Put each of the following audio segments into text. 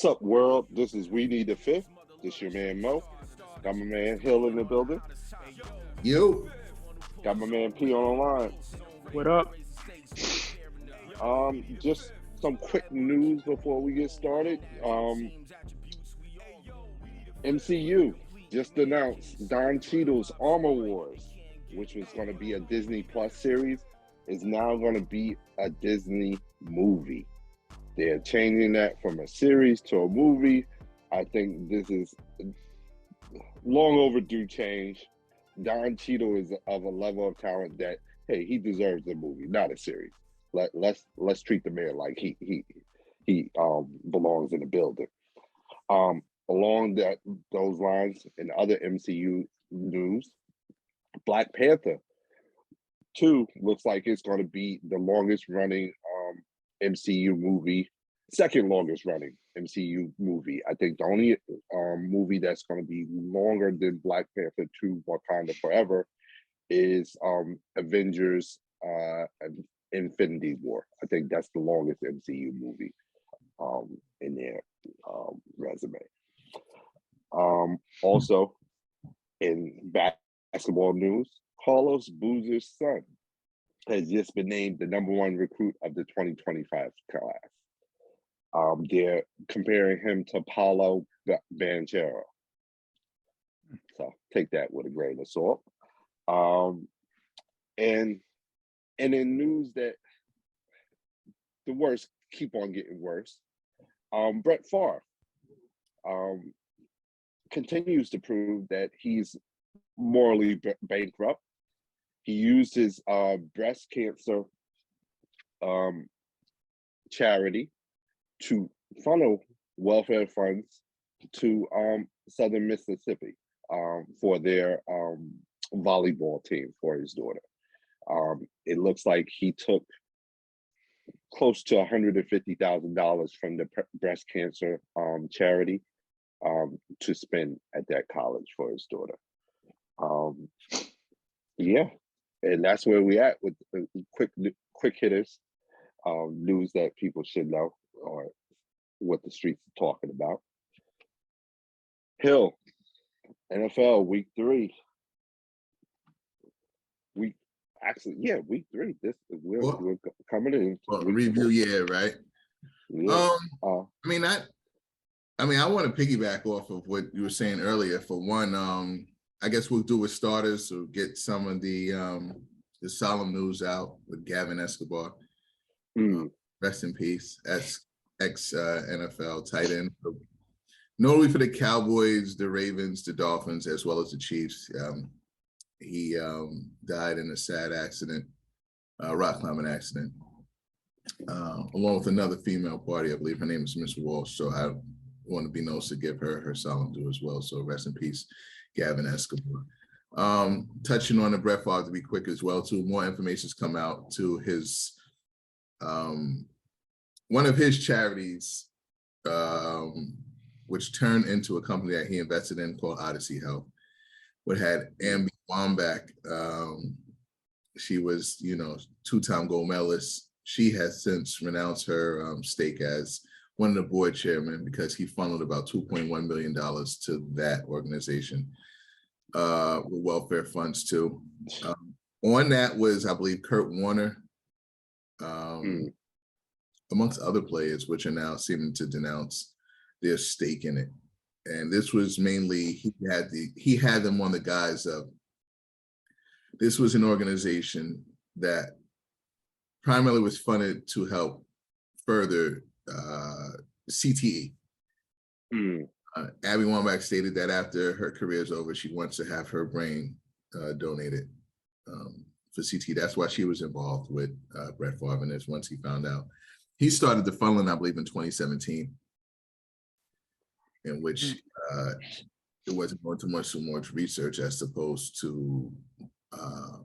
What's up, world? This is WeNeeda5th. This your man Mo. Got my man Hill in the building. You. Got my man P on the line. What up? Just some quick news before we get started. MCU just announced Don Cheadle's Armor Wars, which was going to be a Disney Plus series, is now going to be a Disney movie. They're changing that from a series to a movie. I think this is long overdue change. Don Cheadle is of a level of talent that, hey, he deserves a movie, not a series. Let's treat the man like he belongs in the building. Along those lines, in other MCU news, Black Panther 2 looks like it's going to be the longest running MCU movie, second longest running MCU movie. I think the only movie that's going to be longer than Black Panther 2 Wakanda Forever is Avengers Infinity War. I think that's the longest MCU movie in their resume. Also, in basketball news, Carlos Boozer's son has just been named the #1 recruit of the 2025 class. They're comparing him to Paulo Banchero. So take that with a grain of salt. And in news that the worst keep on getting worse, Brett Favre continues to prove that he's morally bankrupt. He used his breast cancer charity to funnel welfare funds to Southern Mississippi for their volleyball team for his daughter. It looks like he took close to $150,000 from the breast cancer charity to spend at that college for his daughter. Yeah, and that's where we at with the quick hitters, news that people should know or what the streets are talking about. Hill, NFL week 3. Week 3. We're coming in. Review, right? Yeah. I want to piggyback off of what you were saying earlier. For one, I guess we'll do with starters to get some of the solemn news out with Gavin Escobar. Rest in peace. Ex NFL tight end, not only for the Cowboys, the Ravens, the Dolphins, as well as the Chiefs. He died in a sad accident, rock climbing accident, along with another female party. I believe her name is Miss Walsh. So I want to be nice to give her solemn due as well. So rest in peace, Gavin Escobar. Touching on the Brett Favre to be quick as well, too. More information's come out to his one of his charities, which turned into a company that he invested in called Odyssey Health, what had Ambi Wambach. She was, 2-time gold medalist. She has since renounced her stake as one of the board chairmen because he funneled about $2.1 million to that organization with welfare funds too. On that was, I believe, Kurt Warner, amongst other players, which are now seeming to denounce their stake in it. And this was mainly, he had them on the guise of, this was an organization that primarily was funded to help further CTE. Abby Wambach stated that after her career is over, she wants to have her brain donated for CTE. That's why she was involved with Brett Favre in this once he found out. He started the funneling, I believe, in 2017, in which it wasn't going too much research as opposed to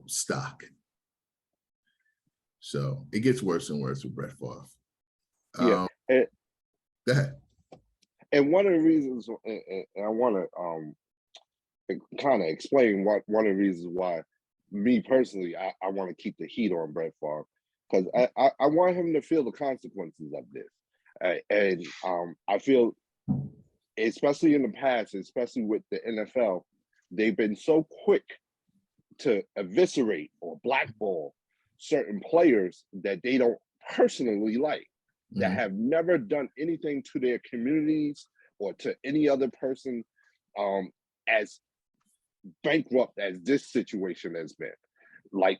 stock. So it gets worse and worse with Brett Favre. Go ahead. And one of the reasons, and I want to kind of explain one of the reasons why, me personally, I want to keep the heat on Brett Favre, because I want him to feel the consequences of this. And I feel especially in the past, especially with the NFL, they've been so quick to eviscerate or blackball certain players that they don't personally like, that have never done anything to their communities or to any other person as bankrupt as this situation has been. Like,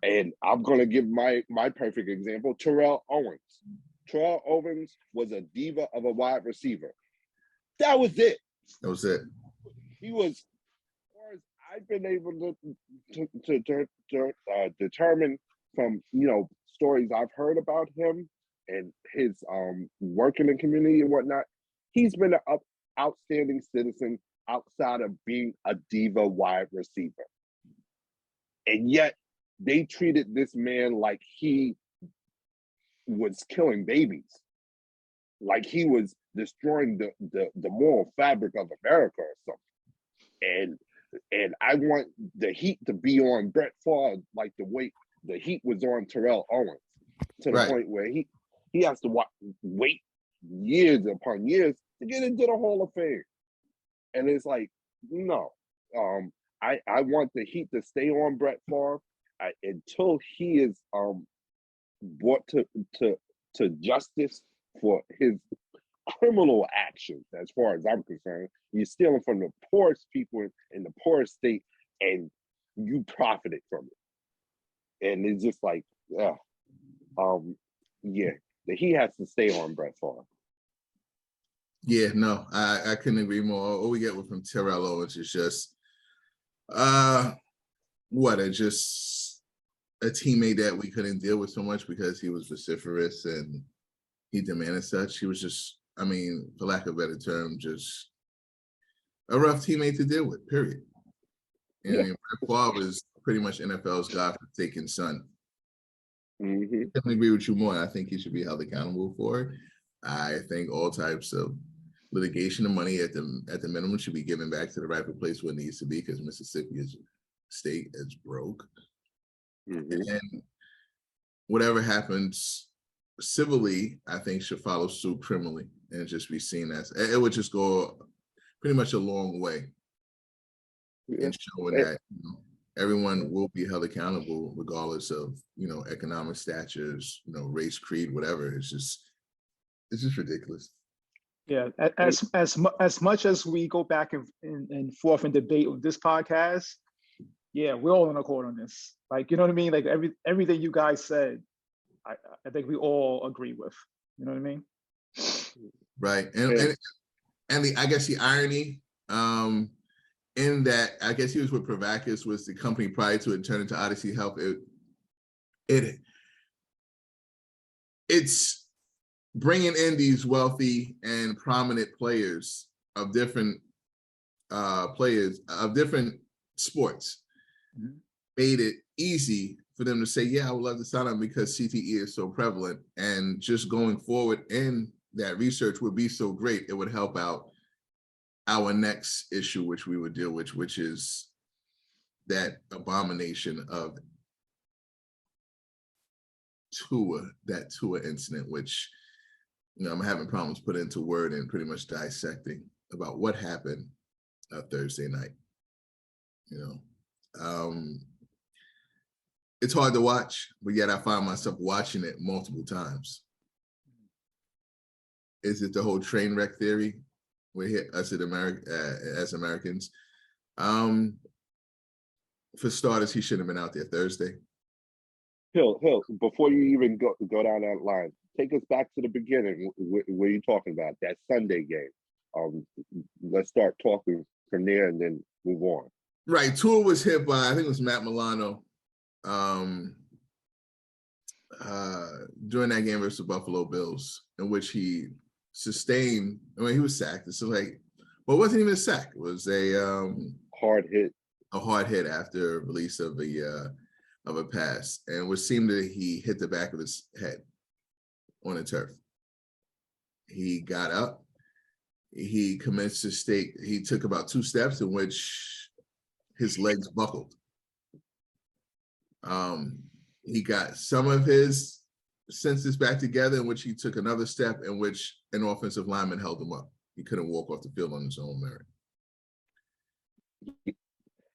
and I'm gonna give my perfect example, Terrell Owens. Terrell Owens was a diva of a wide receiver. That was it. That was it. He was, as far as I've been able to determine from stories I've heard about him and his work in the community and whatnot, he's been an outstanding citizen outside of being a diva wide receiver. And yet they treated this man like he was killing babies, like he was destroying the moral fabric of America or something. And I want the heat to be on Brett Favre like the way the heat was on Terrell Owens, to the point where he has to wait years upon years to get into the Hall of Fame. And it's like, no, I want the heat to stay on Brett Favre until he is brought to justice for his criminal actions. As far as I'm concerned, you're stealing from the poorest people in the poorest state, and you profited from it. And it's just like, he has to stay on Brett Favre. Yeah, no, I couldn't agree more. All we get from Terrell Owens is just just a teammate that we couldn't deal with so much because he was vociferous and he demanded such. He was just, I mean, for lack of a better term, just a rough teammate to deal with, period. And I mean, Brett Favre is pretty much NFL's God-forsaken son. I definitely agree with you more. I think he should be held accountable for it. I think all types of litigation and money at the minimum should be given back to the rightful place where it needs to be, because Mississippi state is broke. And whatever happens civilly, I think should follow suit criminally and just be seen as, it would just go pretty much a long way in showing that everyone will be held accountable regardless of economic statures, race, creed, whatever. It's just ridiculous. Yeah, as much as we go back and forth and debate with this podcast, yeah, we're all in accord on this. Like, you know what I mean? Like everything you guys said, I think we all agree with. You know what I mean? Right. And I guess the irony in that, I guess he was with Pravakis, was the company prior to it turned into Odyssey Health. It's bringing in these wealthy and prominent players of different sports, made it easy for them to say, yeah, I would love to sign up because CTE is so prevalent, and just going forward in that research would be so great. It would help out our next issue, which we would deal with, which is that abomination of that Tua incident, which I'm having problems putting into word and pretty much dissecting about what happened Thursday night. It's hard to watch, but yet I find myself watching it multiple times. Is it the whole train wreck theory? We hit us as Americans. For starters, he shouldn't have been out there Thursday. Hill, before you even go down that line, take us back to the beginning. Where you talking about that Sunday game? Let's start talking from there and then move on. Right, Tua was hit by, I think it was Matt Milano, during that game versus the Buffalo Bills, in which he sustained. I mean, he was sacked. It's like, well, it wasn't even a sack. It was a hard hit. A hard hit after release of a pass, and it seemed that he hit the back of his head on the turf. He got up. He commenced to stake. He took about 2 steps in which his legs buckled. He got some of his senses back together, in which he took another step in which an offensive lineman held him up he couldn't walk off the field on his own merit.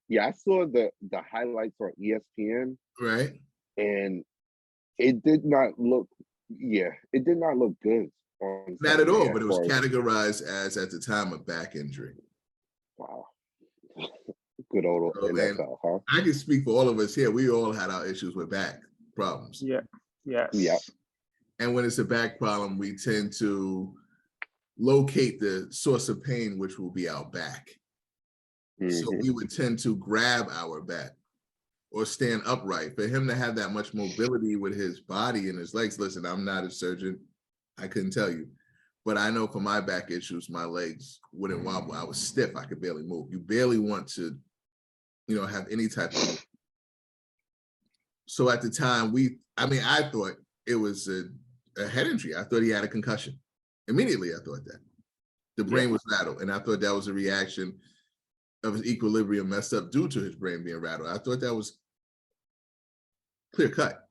Yeah, I saw the highlights on ESPN, Right. and it did not look. Yeah, it did not look good. Not at all, but it was categorized as at the time a back injury. Wow. Good old NFL, huh? I can speak for all of us here. We all had our issues with back problems. Yeah. Yes. Yeah. And when it's a back problem, we tend to locate the source of pain, which will be our back. So we would tend to grab our back or stand upright. For him to have that much mobility with his body and his legs, listen, I'm not a surgeon. I couldn't tell you. But I know for my back issues, my legs wouldn't wobble. I was stiff. I could barely move. You barely want to, have any type of move. So at the time, I thought it was a head injury. I thought he had a concussion. Immediately, I thought that. The brain was rattled. And I thought that was a reaction of his equilibrium messed up due to his brain being rattled. I thought that was clear cut.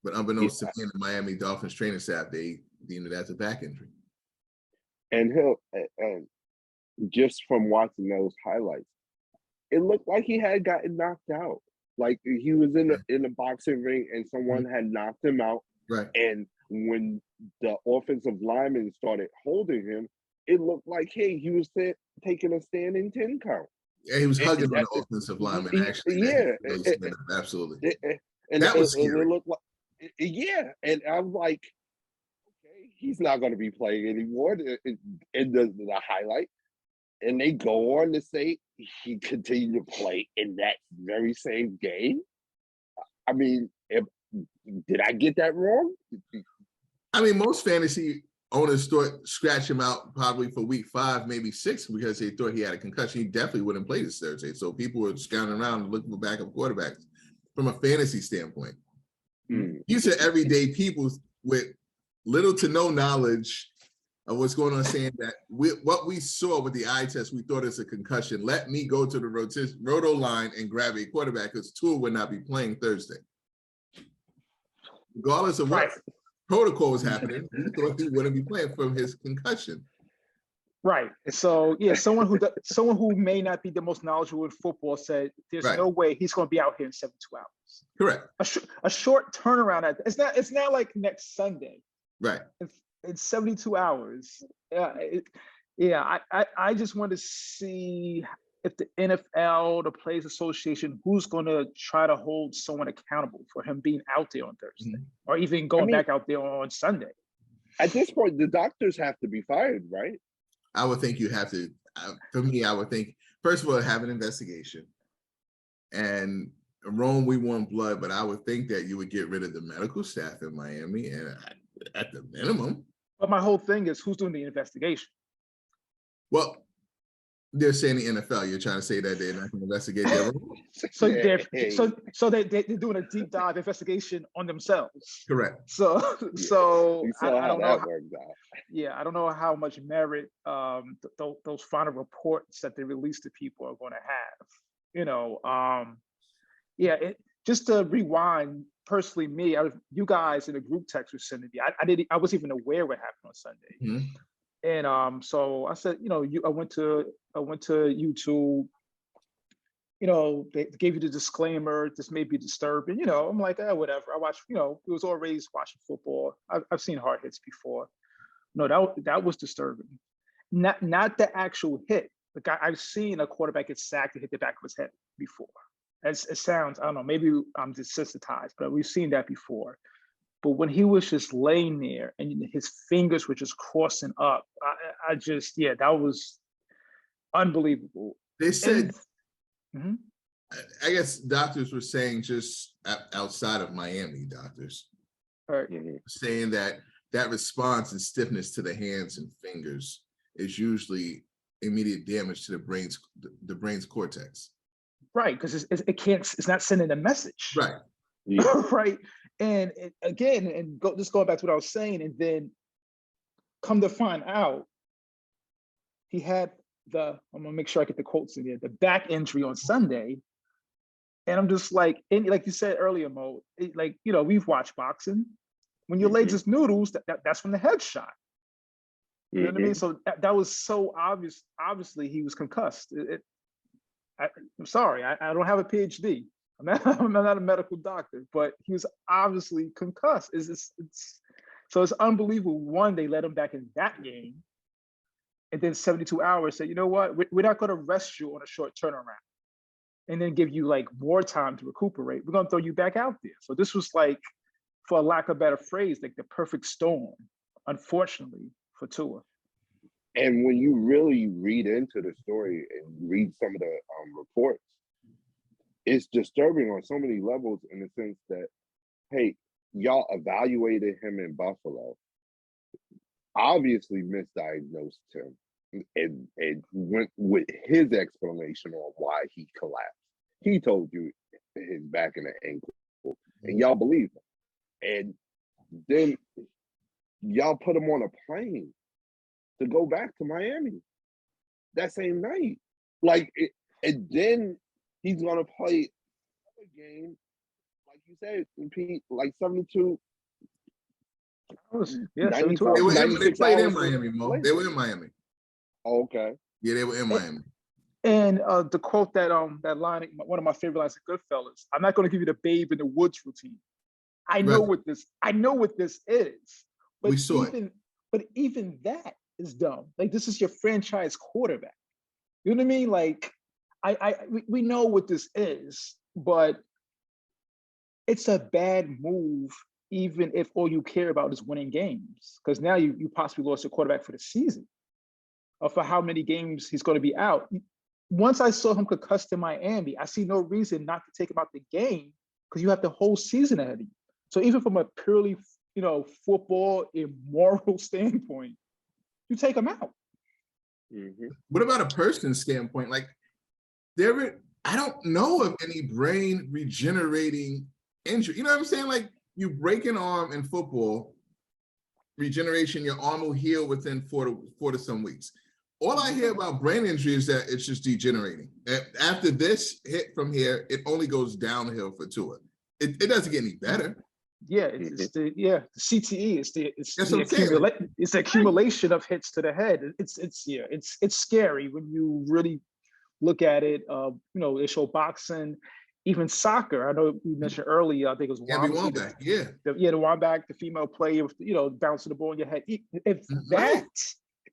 But unbeknownst to me and the Miami Dolphins training staff, they deemed it as a back injury. And just from watching those highlights, it looked like he had gotten knocked out. Like he was in a boxing ring and someone had knocked him out. Right. And when the offensive lineman started holding him, it looked like, hey, he was taking a standing 10 count. Yeah, he was hugging on the offensive lineman, actually. Yeah. Absolutely. And that was scary. It looked like, and I'm like, okay, he's not going to be playing anymore in the highlight. And they go on to say he continued to play in that very same game. I mean, did I get that wrong? I mean, most fantasy owners thought scratch him out probably for week 5, maybe 6, because they thought he had a concussion. He definitely wouldn't play this Thursday. So people were scouting around and looking for backup quarterbacks from a fantasy standpoint. These are everyday people with little to no knowledge of what's going on, saying that what we saw with the eye test, we thought it's a concussion. Let me go to the roto line and grab a quarterback because Tua would not be playing Thursday. Regardless of what protocol was happening, we thought he wouldn't be playing from his concussion. Right. So yeah, someone who may not be the most knowledgeable in football said there's no way he's going to be out here in 72 hours. Correct. A short turnaround. It's not like next Sunday. Right. It's 72 hours. I just want to see if the NFL, the Players Association, who's going to try to hold someone accountable for him being out there on Thursday or even going back out there on Sunday. At this point, the doctors have to be fired, right? I would think you have to. For me, I would think, first of all, have an investigation. And Rome, we want blood, but I would think that you would get rid of the medical staff in Miami, and at the minimum. But my whole thing is, who's doing the investigation? Well, they're saying the NFL. You're trying to say that they're not going to investigate their own? So they're doing a deep dive investigation on themselves. Correct. So I don't know. Yeah, I don't know how much merit those final reports that they release to people are going to have. Just to rewind. Personally, you guys in the group text were sending me. I wasn't even aware what happened on Sunday. Mm-hmm. And so I said, I went to YouTube. They gave you the disclaimer. This may be disturbing. I'm like, whatever. I watched. It was all raised watching football. I've seen hard hits before. No, that was disturbing. Not the actual hit. Like I've seen a quarterback get sacked and hit the back of his head before. It sounds, I don't know, maybe I'm desensitized, but we've seen that before. But when he was just laying there and his fingers were just crossing up, that was unbelievable. They said, I guess doctors were saying, just outside of Miami, doctors saying that response and stiffness to the hands and fingers is usually immediate damage to the brain's cortex. Right, because it's not sending a message. Right. Right. And just going back to what I was saying, and then come to find out, he had I'm gonna make sure I get the quotes in there, the back injury on Sunday. And I'm just like, like you said earlier, Mo, we've watched boxing. When your legs is noodles, that's from the headshot. You know what I mean? So that was so obvious. Obviously, he was concussed. I'm sorry, I don't have a PhD. I'm not a medical doctor, but he was obviously concussed. So it's unbelievable. One, they let him back in that game, and then 72 hours said, you know what, we're not going to rest you on a short turnaround, and then give you like more time to recuperate. We're going to throw you back out there. So this was like, for lack of a better phrase, like the perfect storm, unfortunately, for Tua. And when you really read into the story and read some of the reports, it's disturbing on so many levels in the sense that, hey, y'all evaluated him in Buffalo, obviously misdiagnosed him, and went with his explanation on why he collapsed. He told you his back and the ankle, and y'all believe him. And then y'all put him on a plane to go back to Miami that same night. And then he's gonna play another game, like you said, Pete, like 72. Yeah, 72 hours. They played in Miami, Mo. They were in Miami. Oh, okay. Yeah, they were in Miami. And to quote that line, one of my favorite lines of Goodfellas, I'm not going to give you the Babe in the Woods routine. I know what this is. But we saw it. But even that is dumb. Like, this is your franchise quarterback. You know what I mean? Like, we know what this is, but it's a bad move, even if all you care about is winning games. Because now you possibly lost your quarterback for the season, or for how many games he's going to be out. Once I saw him concussed in Miami, I see no reason not to take him out the game, because you have the whole season ahead of you. So even from a purely, football immoral standpoint, you take him out. Mm-hmm. What about a person's standpoint? Like, I don't know of any brain regenerating injury. You know what I'm saying? Like, you break an arm in football, regeneration, your arm will heal within four to some weeks. All I hear about brain injury is that it's just degenerating. After this hit from here, it only goes downhill for Tua. It doesn't get any better. Yeah, it's the CTE. It's the accumulation of hits to the head. It's scary when you really look at it. They show boxing, even soccer. I know we mentioned earlier, I think it was Womback. The Womback, the female player, bouncing the ball in your head.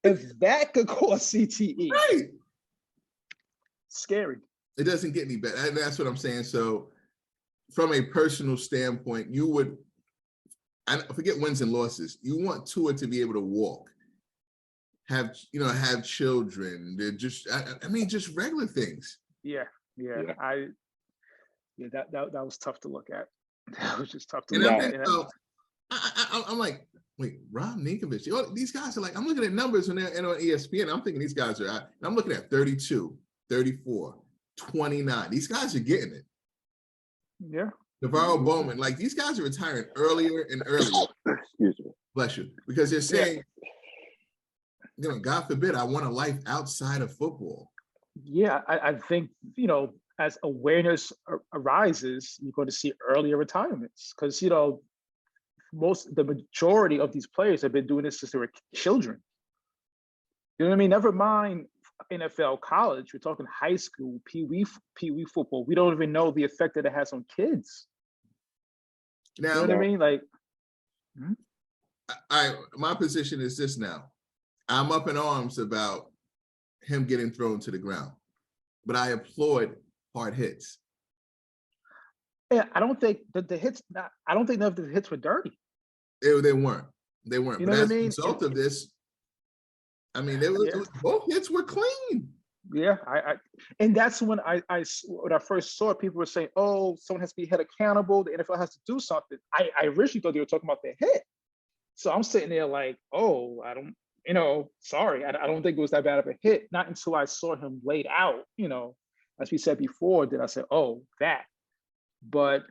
If that could cause CTE, right? Scary. It doesn't get any better, and that's what I'm saying. So, from a personal standpoint, I forget wins and losses. You want Tua to be able to walk, have children. They're just, just regular things. Yeah. That was tough to look at. That was just tough to look at. I'm like, wait, Rob Ninkovich. These guys are like, I'm looking at numbers when they're on ESPN. I'm thinking these guys are, I'm looking at 32, 34, 29. These guys are getting it. Yeah. Navarro Bowman, like, these guys are retiring earlier and earlier. Excuse me. Bless you. Because they're saying, God forbid, I want a life outside of football. Yeah, I think, as awareness arises, you're going to see earlier retirements, because, the majority of these players have been doing this since they were children. You know what I mean? Never mind NFL, college. We're talking high school, pee wee football. We don't even know the effect that it has on kids. Now, you know what I mean? Like, my position is this now. I'm up in arms about him getting thrown to the ground, but I applaud hard hits. Yeah, I don't think that the hits. I don't think none of the hits were dirty. They weren't. They weren't. You know but what I mean? As a result of this, both hits were clean. Yeah, and that's when I first saw it, people were saying, "Oh, someone has to be held accountable. The NFL has to do something." I originally thought they were talking about the hit, so I'm sitting there like, "Oh, I don't, sorry, I don't think it was that bad of a hit." Not until I saw him laid out, as we said before, did I say, "Oh, that." But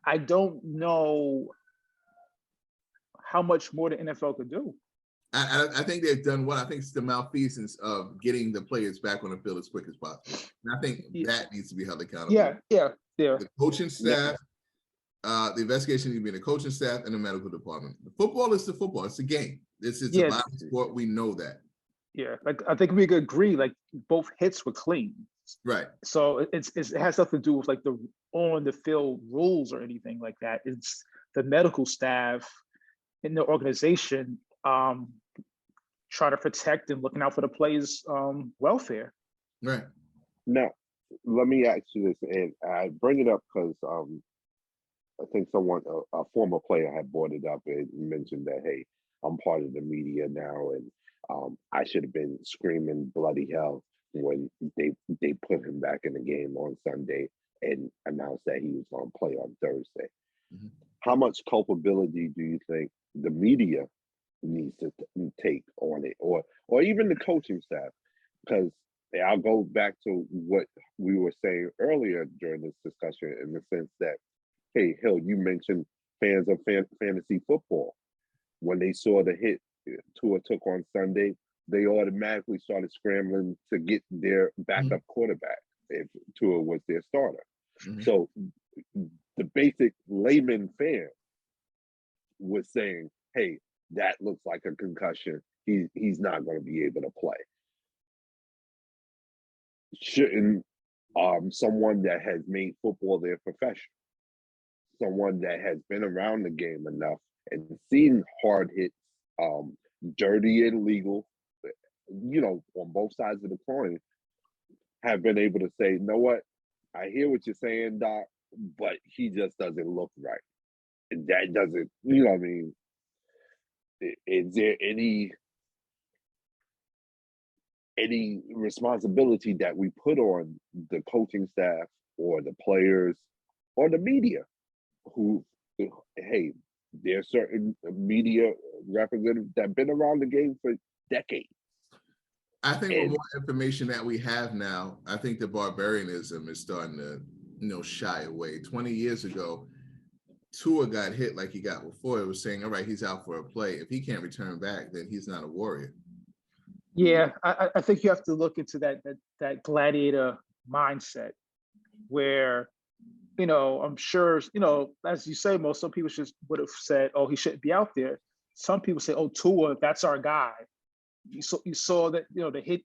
I don't know how much more the NFL could do. I think they've done well. I think it's the malfeasance of getting the players back on the field as quick as possible. And I think that needs to be held accountable. Yeah. The coaching staff, the investigation needs to be in the coaching staff and the medical department. The football is the football. It's a game. It's a violent sport. We know that. Yeah, like I think we could agree. Like both hits were clean. Right. So it has nothing to do with like the on the field rules or anything like that. It's the medical staff in the organization try to protect and looking out for the players' welfare. Right. Now, let me ask you this, and I bring it up because I think a former player had brought it up and mentioned that, hey, I'm part of the media now, and I should have been screaming bloody hell when they put him back in the game on Sunday and announced that he was going to play on Thursday. Mm-hmm. How much culpability do you think the media needs to take on it, or even the coaching staff? Because I'll go back to what we were saying earlier during this discussion, in the sense that, hey, Hill, you mentioned fans of fantasy football. When they saw the hit Tua took on Sunday, they automatically started scrambling to get their backup quarterback if Tua was their starter. Mm-hmm. So the basic layman fan was saying, hey, that looks like a concussion. He's not going to be able to play. Shouldn't someone that has made football their profession, someone that has been around the game enough and seen hard hits, dirty and legal, on both sides of the coin, have been able to say, you know what, I hear what you're saying, Doc, but he just doesn't look right. And that doesn't, I mean, is there any responsibility that we put on the coaching staff or the players or the media who, hey, there are certain media representatives that have been around the game for decades? I think with more information that we have now, I think the barbarianism is starting to, shy away. 20 years ago, Tua got hit like he got before. It was saying, all right, he's out for a play. If he can't return back, then he's not a warrior. Yeah, I think you have to look into that gladiator mindset where, I'm sure, as you say, some people would have said, oh, he shouldn't be out there. Some people say, oh, Tua, that's our guy. You saw that, the hit,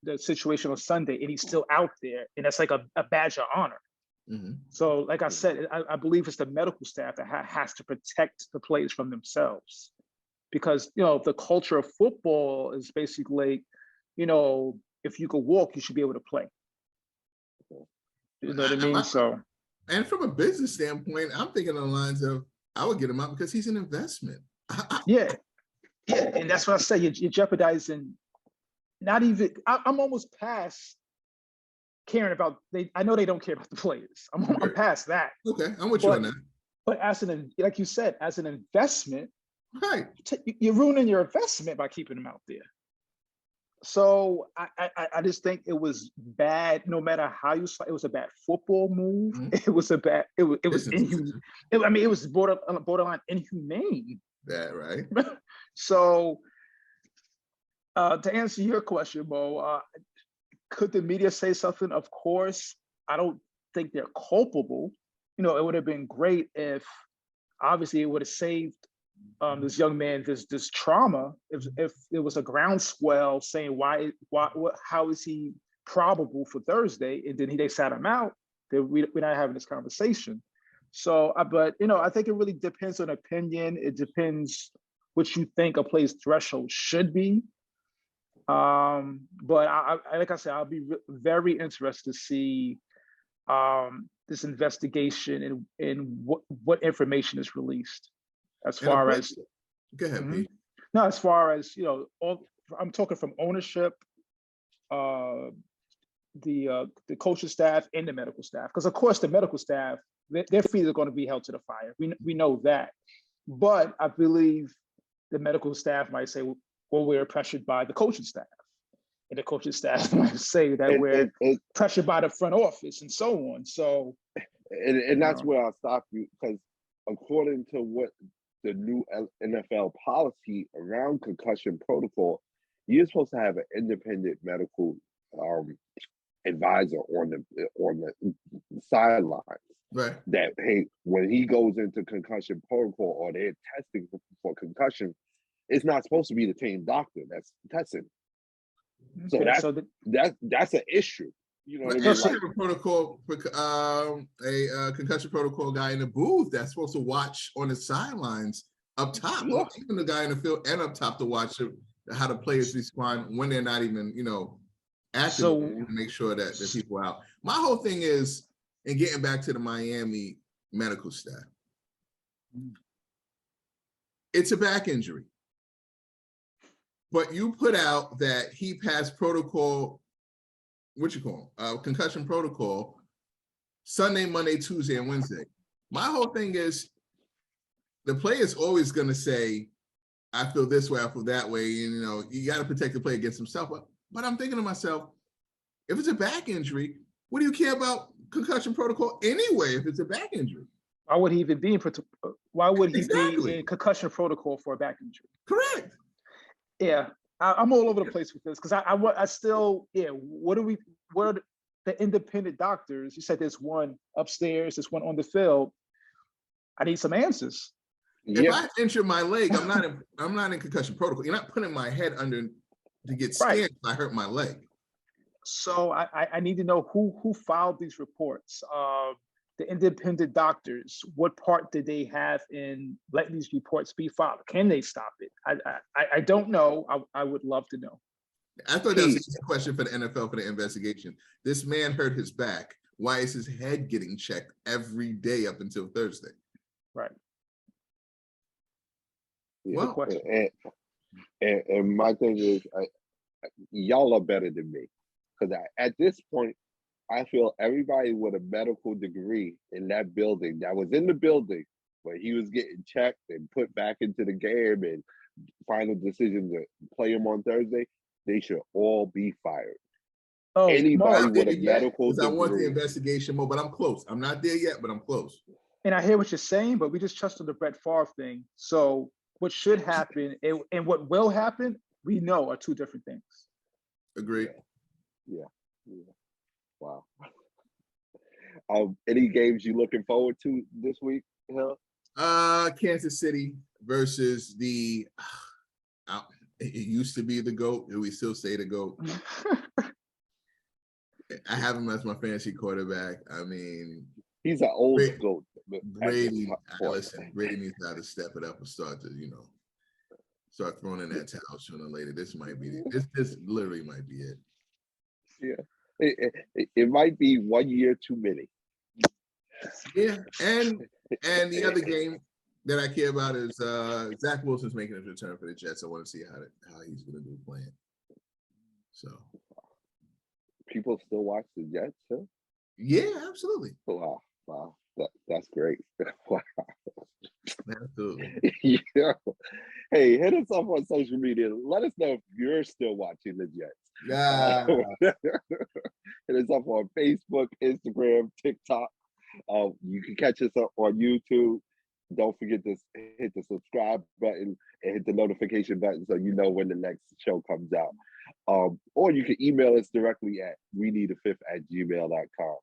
the situation on Sunday, and he's still out there. And that's like a badge of honor. Mm-hmm. So like I said, I believe it's the medical staff that has to protect the players from themselves. Because, the culture of football is basically, if you could walk, you should be able to play. You know what I mean? So, and from a business standpoint, I'm thinking on the lines of, I would get him out because he's an investment. Yeah, and that's what I say. You're jeopardizing. Not even. I'm almost past caring about. I know they don't care about the players. I'm past that. Okay, I'm with you on that. But like you said, as an investment. Right. You're ruining your investment by keeping them out there. So I just think it was bad. No matter how you saw it, was a bad football move. Mm-hmm. It was inhumane. It was borderline inhumane. That right. So to answer your question, Mo, could the media say something? Of course. I don't think they're culpable. It would have been great if, obviously, it would have saved this young man this trauma if there was a groundswell saying how is he probable for Thursday, and then they sat him out, then we're not having this conversation. So but I think it really depends on opinion. It depends what you think a player's threshold should be, but I like I said, I'll be very interested to see this investigation and what information is released. As far as, go ahead, Pete. No, as far as I'm talking from ownership, the coaching staff and the medical staff, because of course the medical staff, their feet are going to be held to the fire. We know that, but I believe the medical staff might say, well, we're pressured by the coaching staff, and the coaching staff might say that we're pressured by the front office and so on. So, and that's where I'll stop you, because according to what the new NFL policy around concussion protocol, you're supposed to have an independent medical advisor on the sidelines. Right. That, hey, when he goes into concussion protocol or they're testing for concussion, it's not supposed to be the team doctor that's testing. So that's an issue. You know what I mean? Like, a protocol, a concussion protocol guy in the booth that's supposed to watch on the sidelines up top, even the guy in the field and up top to watch how the players respond when they're not even, active to make sure that the people are out. My whole thing is, and getting back to the Miami medical staff, it's a back injury. But you put out that he passed protocol, concussion protocol, Sunday, Monday, Tuesday, and Wednesday. My whole thing is, the player's always going to say, I feel this way, I feel that way. And, you got to protect the player against himself. But I'm thinking to myself, if it's a back injury, what do you care about concussion protocol anyway if it's a back injury? Why would he even be in be in concussion protocol for a back injury? Correct. Yeah, I'm all over the place with this because I still, what are the independent doctors? You said there's one upstairs, there's one on the field. I need some answers. If I injure my leg, I'm not in concussion protocol. You're not putting my head under to get scanned if I hurt my leg. So I need to know who filed these reports. The independent doctors, what part did they have in letting these reports be filed? Can they stop it? I don't know. I would love to know. I thought that was a question for the NFL for the investigation. This man hurt his back. Why is his head getting checked every day up until Thursday? Right. Yeah. Well, and my thing is, y'all are better than me, because at this point, I feel everybody with a medical degree in that building that was in the building where he was getting checked and put back into the game and final decision to play him on Thursday, they should all be fired. Oh, anybody with a medical degree. I want the investigation more, but I'm close. I'm not there yet, but I'm close. And I hear what you're saying, but we just touched on the Brett Favre thing. So what should happen and what will happen, we know are two different things. Agreed. Yeah. Wow. Any games you looking forward to this week, Hill? Kansas City versus it used to be the GOAT, and we still say the GOAT. I have him as my fantasy quarterback. I mean, he's an old GOAT. Brady needs to step it up and start to, start throwing in that towel sooner or later. This literally might be it. Yeah. It might be 1 year too many. Yeah, and the other game that I care about is Zach Wilson's making his return for the Jets. I want to see how he's going to do playing. So, people still watch the Jets, huh? Yeah, absolutely. Wow, that's great. Wow. Absolutely. Yeah. Hey, hit us up on social media. Let us know if you're still watching the Jets. Hit us up on Facebook, Instagram, TikTok. You can catch us up on YouTube. Don't forget to hit the subscribe button and hit the notification button so you know when the next show comes out. Or you can email us directly at WeNeeda5th@gmail.com.